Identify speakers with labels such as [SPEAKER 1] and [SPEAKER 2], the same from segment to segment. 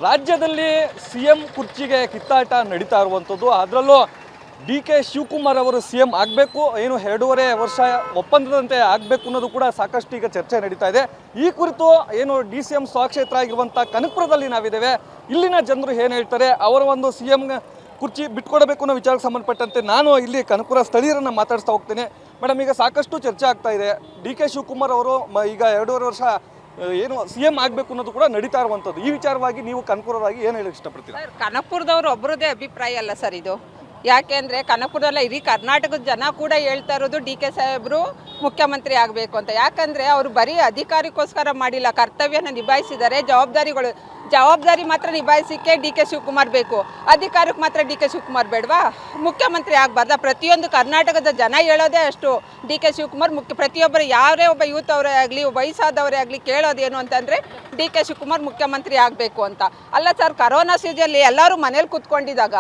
[SPEAKER 1] ರಾಜ್ಯದಲ್ಲಿ ಸಿಎಂ ಕುರ್ಚಿಗೆ ಕಿತ್ತಾಟ ನಡೀತಾ ಇರುವಂಥದ್ದು. ಅದರಲ್ಲೂ ಡಿ.ಕೆ. ಶಿವಕುಮಾರ್ ಅವರು ಸಿಎಂ ಆಗಬೇಕು, ಏನು 2.5 ವರ್ಷ ಒಪ್ಪಂದದಂತೆ ಆಗಬೇಕು ಅನ್ನೋದು ಕೂಡ ಸಾಕಷ್ಟು ಈಗ ಚರ್ಚೆ ನಡೀತಾ ಇದೆ. ಈ ಕುರಿತು ಏನು DCM ಸ್ವಕ್ಷೇತ್ರ ಆಗಿರುವಂಥ ಕನಕಪುರದಲ್ಲಿ ನಾವಿದ್ದೇವೆ. ಇಲ್ಲಿನ ಜನರು ಏನು ಹೇಳ್ತಾರೆ, ಅವರ ಒಂದು ಸಿಎಂ ಕುರ್ಚಿ ಬಿಟ್ಕೊಡಬೇಕು ಅನ್ನೋ ವಿಚಾರಕ್ಕೆ ಸಂಬಂಧಪಟ್ಟಂತೆ ನಾನು ಇಲ್ಲಿ ಕನಕಪುರ ಸ್ಥಳೀಯರನ್ನು ಮಾತಾಡ್ತಾ ಹೋಗ್ತೇನೆ. ಮೇಡಮ್, ಈಗ ಸಾಕಷ್ಟು ಚರ್ಚೆ ಆಗ್ತಾ ಇದೆ. ಡಿ.ಕೆ. ಶಿವಕುಮಾರ್ ಅವರು ಈಗ 2.5 ವರ್ಷ ಏನು ಸಿಎಂ ಆಗಬೇಕು ಅನ್ನೋದು ಕೂಡ ನಡೀತಾ ಇರುವಂಥದ್ದು. ಈ ವಿಚಾರವಾಗಿ ನೀವು ಕನಕಪುರವಾಗಿ ಏನು ಹೇಳಕ್ಕೆ ಇಷ್ಟಪಡ್ತೀರಾ?
[SPEAKER 2] ಸರ್, ಕನಕಪುರದವ್ರು ಒಬ್ಬರದೇ ಅಭಿಪ್ರಾಯ ಅಲ್ಲ ಸರ್ ಇದು. ಯಾಕೆಂದರೆ ಕನಕಪುರದಲ್ಲ ಇಡೀ ಕರ್ನಾಟಕದ ಜನ ಕೂಡ ಹೇಳ್ತಾ ಇರೋದು ಡಿ.ಕೆ. ಸಾಹೇಬರು ಮುಖ್ಯಮಂತ್ರಿ ಆಗಬೇಕು ಅಂತ. ಯಾಕಂದರೆ ಅವರು ಬರೀ ಅಧಿಕಾರಕ್ಕೋಸ್ಕರ ಮಾಡಿಲ್ಲ, ಕರ್ತವ್ಯನ ನಿಭಾಯಿಸಿದ್ದಾರೆ. ಜವಾಬ್ದಾರಿ ಮಾತ್ರ ನಿಭಾಯಿಸಿಕೆ ಡಿ.ಕೆ. ಶಿವಕುಮಾರ್ ಬೇಕು, ಅಧಿಕಾರಕ್ಕೆ ಮಾತ್ರ ಡಿ.ಕೆ. ಶಿವಕುಮಾರ್ ಬೇಡವಾ? ಮುಖ್ಯಮಂತ್ರಿ ಆಗಬಾರ್ದ? ಪ್ರತಿಯೊಂದು ಕರ್ನಾಟಕದ ಜನ ಹೇಳೋದೇ ಅಷ್ಟು, ಡಿ.ಕೆ. ಶಿವಕುಮಾರ್ ಪ್ರತಿಯೊಬ್ಬರು ಯಾರೇ ಒಬ್ಬ ಯೂತ್ ಅವರೇ ಆಗಲಿ, ವಯಸ್ಸಾದವರೇ ಆಗಲಿ ಕೇಳೋದೇನು ಅಂತಂದರೆ ಡಿ.ಕೆ. ಶಿವಕುಮಾರ್ ಮುಖ್ಯಮಂತ್ರಿ ಆಗಬೇಕು ಅಂತ. ಅಲ್ಲ ಸರ್, ಕರೋನಾ ಸೀಸನಲ್ಲಿ ಎಲ್ಲರೂ ಮನೇಲಿ ಕೂತ್ಕೊಂಡಿದ್ದಾಗ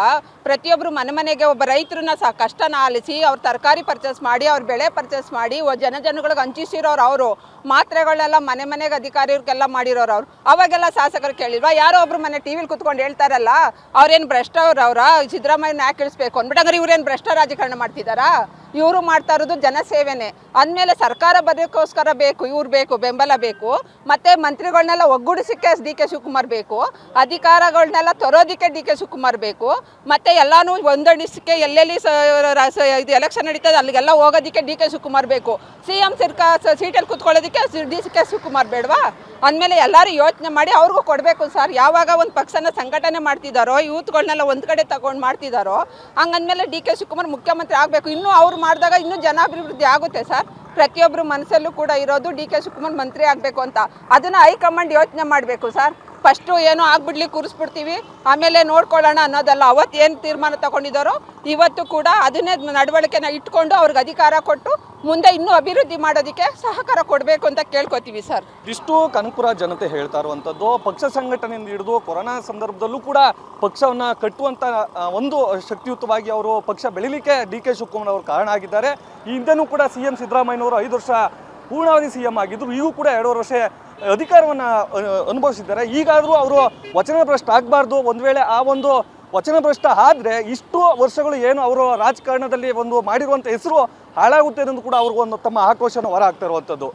[SPEAKER 2] ಪ್ರತಿಯೊಬ್ಬರು ಮನೆಗೆ ಒಬ್ಬ ರೈತರನ್ನ ಕಷ್ಟನ ಆಲಿಸಿ ಅವ್ರ ತರಕಾರಿ ಪರ್ಚೇಸ್ ಮಾಡಿ, ಅವ್ರ ಬೆಳೆ ಪರ್ಚೇಸ್ ಮಾಡಿ ಜನಗಳಿಗೆ ಹಂಚಿಸಿರೋರು ಅವರು. ಮಾತ್ರೆಗಳನ್ನೆಲ್ಲ ಮನೆಗೆ ಅಧಿಕಾರಿಗಳಿಗೆಲ್ಲ ಮಾಡಿರೋರು ಅವರು. ಅವಾಗೆಲ್ಲ ಶಾಸಕರು ಕೇಳಿಲ್ವಾ? ಯಾರೋ ಒಬ್ರು ಮನೆ ಟಿವಿಲಿ ಕೂತ್ಕೊಂಡು ಹೇಳ್ತಾರಲ್ಲ, ಅವ್ರೇನು ಭ್ರಷ್ಟವ್ರ ಸಿದ್ದರಾಮಯ್ಯನ ಯಾಕೆ ಇಳಿಸ್ಬೇಕು ಅಂದ್ಬಿಟ್ಟು, ಇವ್ರೇನು ಭ್ರಷ್ಟ ರಾಜಕಾರಣ ಮಾಡ್ತಿದ್ದಾರಾ? ಇವರು ಮಾಡ್ತಾ ಇರೋದು ಜನಸೇವೆನೇ. ಅಂದಮೇಲೆ ಸರ್ಕಾರ ಬರೋಕ್ಕೋಸ್ಕರ ಬೇಕು, ಇವ್ರು ಬೇಕು, ಬೆಂಬಲ ಬೇಕು. ಮತ್ತು ಮಂತ್ರಿಗಳನ್ನೆಲ್ಲ ಒಗ್ಗೂಡಿಸೋಕ್ಕೆ ಡಿ.ಕೆ. ಶಿವಕುಮಾರ್ ಬೇಕು, ಅಧಿಕಾರಗಳನ್ನೆಲ್ಲ ತರೋದಕ್ಕೆ ಡಿ.ಕೆ. ಶಿವಕುಮಾರ್ ಬೇಕು, ಮತ್ತು ಎಲ್ಲನೂ ಹೊಂದಾಣಿಸೋಕ್ಕೆ ಎಲ್ಲೆಲ್ಲಿ ಇದು ಎಲೆಕ್ಷನ್ ನಡೀತದೆ ಅಲ್ಲಿಗೆಲ್ಲ ಹೋಗೋದಕ್ಕೆ ಡಿ.ಕೆ. ಶಿವಕುಮಾರ್ ಬೇಕು. CM ಸೀಟಲ್ಲಿ ಕೂತ್ಕೊಳ್ಳೋದಕ್ಕೆ ಡಿ.ಕೆ. ಶಿವಕುಮಾರ್ ಬೇಡವಾ? ಅಂದಮೇಲೆ ಎಲ್ಲರೂ ಯೋಚನೆ ಮಾಡಿ ಅವ್ರಿಗೂ ಕೊಡಬೇಕು ಸರ್. ಯಾವಾಗ ಒಂದು ಪಕ್ಷನ ಸಂಘಟನೆ ಮಾಡ್ತಿದ್ದಾರೋ, ಯೂತ್ಗಳನ್ನೆಲ್ಲ ಒಂದು ಕಡೆ ತಗೊಂಡು ಮಾಡ್ತಿದ್ದಾರೋ, ಹಂಗಂದಮೇಲೆ ಡಿ.ಕೆ. ಶಿವಕುಮಾರ್ ಮುಖ್ಯಮಂತ್ರಿ ಆಗಬೇಕು. ಇನ್ನೂ ಅವ್ರು ಮಾಡಿದಾಗ ಇನ್ನೂ ಜನಾಭಿವೃದ್ಧಿ ಆಗುತ್ತೆ ಸರ್. ಪ್ರತಿಯೊಬ್ಬರು ಮನಸ್ಸಲ್ಲೂ ಕೂಡ ಇರೋದು ಡಿ.ಕೆ. ಶಿವಕುಮಾರ್ ಮಂತ್ರಿ ಆಗಬೇಕು ಅಂತ. ಅದನ್ನು ಹೈಕಮಾಂಡ್ ಯೋಚನೆ ಮಾಡಬೇಕು ಸರ್. ಫಸ್ಟು ಏನೋ ಆಗ್ಬಿಡ್ಲಿ ಕೂರಿಸ್ಬಿಡ್ತೀವಿ, ಆಮೇಲೆ ನೋಡ್ಕೊಳ್ಳೋಣ ಅನ್ನೋದಲ್ಲ. ಅವತ್ತು ಏನು ತೀರ್ಮಾನ ತಗೊಂಡಿದ್ದಾರೋ ಇವತ್ತು ಕೂಡ ಅದನ್ನೇ ನಡವಳಿಕೆನ ಇಟ್ಕೊಂಡು ಅವ್ರಿಗೆ ಅಧಿಕಾರ ಕೊಟ್ಟು ಮುಂದೆ ಇನ್ನೂ ಅಭಿವೃದ್ಧಿ ಮಾಡೋದಕ್ಕೆ ಸಹಕಾರ ಕೊಡಬೇಕು ಅಂತ ಕೇಳ್ಕೊತೀವಿ ಸರ್.
[SPEAKER 1] ಇಷ್ಟು ಕನಕಪುರ ಜನತೆ ಹೇಳ್ತಾ ಇರುವಂಥದ್ದು. ಪಕ್ಷ ಸಂಘಟನೆಯಿಂದ ಹಿಡಿದು ಕೊರೋನಾ ಸಂದರ್ಭದಲ್ಲೂ ಕೂಡ ಪಕ್ಷವನ್ನು ಕಟ್ಟುವಂಥ ಒಂದು ಶಕ್ತಿಯುತವಾಗಿ ಅವರು ಪಕ್ಷ ಬೆಳಿಲಿಕ್ಕೆ ಡಿ.ಕೆ. ಶಿವಕುಮಾರ್ ಅವರು ಕಾರಣ ಆಗಿದ್ದಾರೆ. ಈ ಹಿಂದೆನೂ ಕೂಡ CM ಸಿದ್ದರಾಮಯ್ಯನವರು 5 ವರ್ಷ ಪೂರ್ಣಾವಧಿ CM ಆಗಿದ್ದರು. ಈಗೂ ಕೂಡ 2.5 ವರ್ಷ ಅಧಿಕಾರವನ್ನು ಅನುಭವಿಸಿದ್ದಾರೆ. ಈಗಾದರೂ ಅವರು ವಚನಭ್ರಷ್ಟ ಆಗಬಾರ್ದು. ಒಂದು ವೇಳೆ ಆ ಒಂದು ವಚನಭ್ರಷ್ಟ ಆದರೆ ಇಷ್ಟು ವರ್ಷಗಳು ಏನು ಅವರು ರಾಜಕಾರಣದಲ್ಲಿ ಒಂದು ಮಾಡಿರುವಂಥ ಹೆಸರು ಹಾಳಾಗುತ್ತೆ ಅನ್ನೋದು ಕೂಡ ಅವ್ರಿಗೊಂದು ತಮ್ಮ ಆಕ್ರೋಶನ ಹೊರ ಹಾಕ್ತಾ ಇರುವಂಥದ್ದು.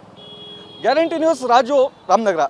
[SPEAKER 1] Guarantee news, Raju, Ramanagara.